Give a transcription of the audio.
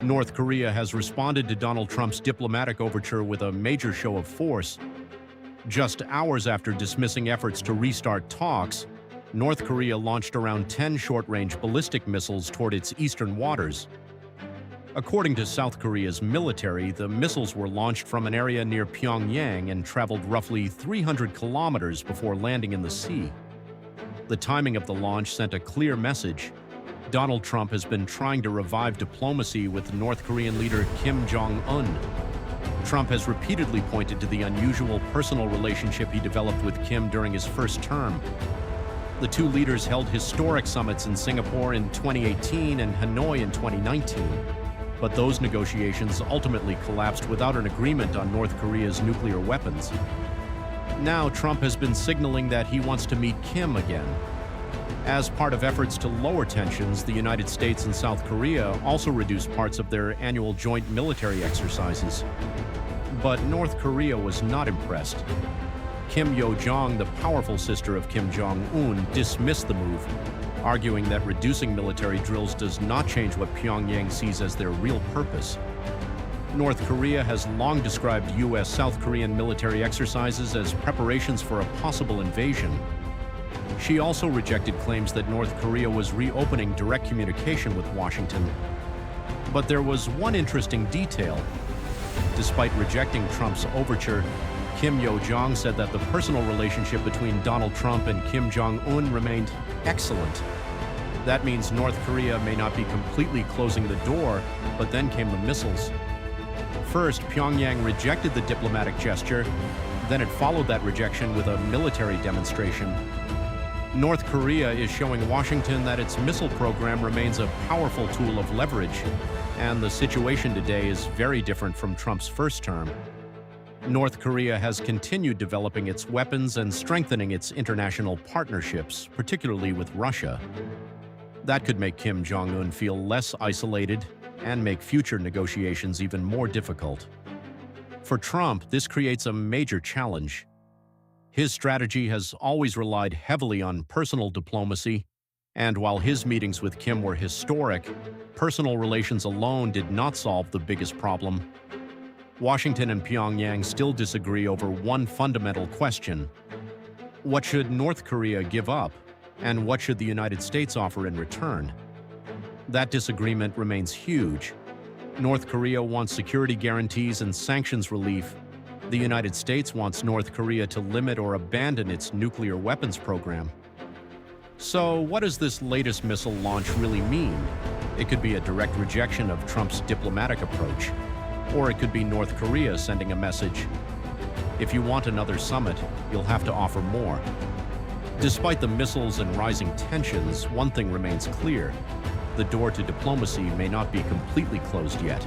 North Korea has responded to Donald Trump's diplomatic overture with a major show of force. Just hours after dismissing efforts to restart talks, North Korea launched around 10 short-range ballistic missiles toward its eastern waters. According to South Korea's military, the missiles were launched from an area near Pyongyang and traveled roughly 300 kilometers before landing in the sea. The timing of the launch sent a clear message. Donald Trump has been trying to revive diplomacy with North Korean leader Kim Jong Un. Trump has repeatedly pointed to the unusual personal relationship he developed with Kim during his first term. The two leaders held historic summits in Singapore in 2018 and Hanoi in 2019. But those negotiations ultimately collapsed without an agreement on North Korea's nuclear weapons. Now, Trump has been signaling that he wants to meet Kim again. As part of efforts to lower tensions, the United States and South Korea also reduced parts of their annual joint military exercises. But North Korea was not impressed. Yo Jong, the powerful sister of Kim Jong Un, dismissed the move, arguing that reducing military drills does not change what Pyongyang sees as their real purpose. North Korea has long described U.S.-South Korean military exercises as preparations for a possible invasion. She also rejected claims that North Korea was reopening direct communication with Washington. But there was one interesting detail. Despite rejecting Trump's overture, Yo Jong said that the personal relationship between Donald Trump and Kim Jong Un remained excellent. That means North Korea may not be completely closing the door, but then came the missiles. First, Pyongyang rejected the diplomatic gesture, then it followed that rejection with a military demonstration. North Korea is showing Washington that its missile program remains a powerful tool of leverage, and the situation today is very different from Trump's first term. North Korea has continued developing its weapons and strengthening its international partnerships, particularly with Russia. That could make Kim Jong Un feel less isolated and make future negotiations even more difficult. For Trump, this creates a major challenge. His strategy has always relied heavily on personal diplomacy, and while his meetings with Kim were historic, personal relations alone did not solve the biggest problem. Washington and Pyongyang still disagree over one fundamental question. What should North Korea give up, and what should the United States offer in return? That disagreement remains huge. North Korea wants security guarantees and sanctions relief. The United States wants North Korea to limit or abandon its nuclear weapons program. So, what does this latest missile launch really mean? It could be a direct rejection of Trump's diplomatic approach. Or it could be North Korea sending a message. If you want another summit, you'll have to offer more. Despite the missiles and rising tensions, one thing remains clear. The door to diplomacy may not be completely closed yet.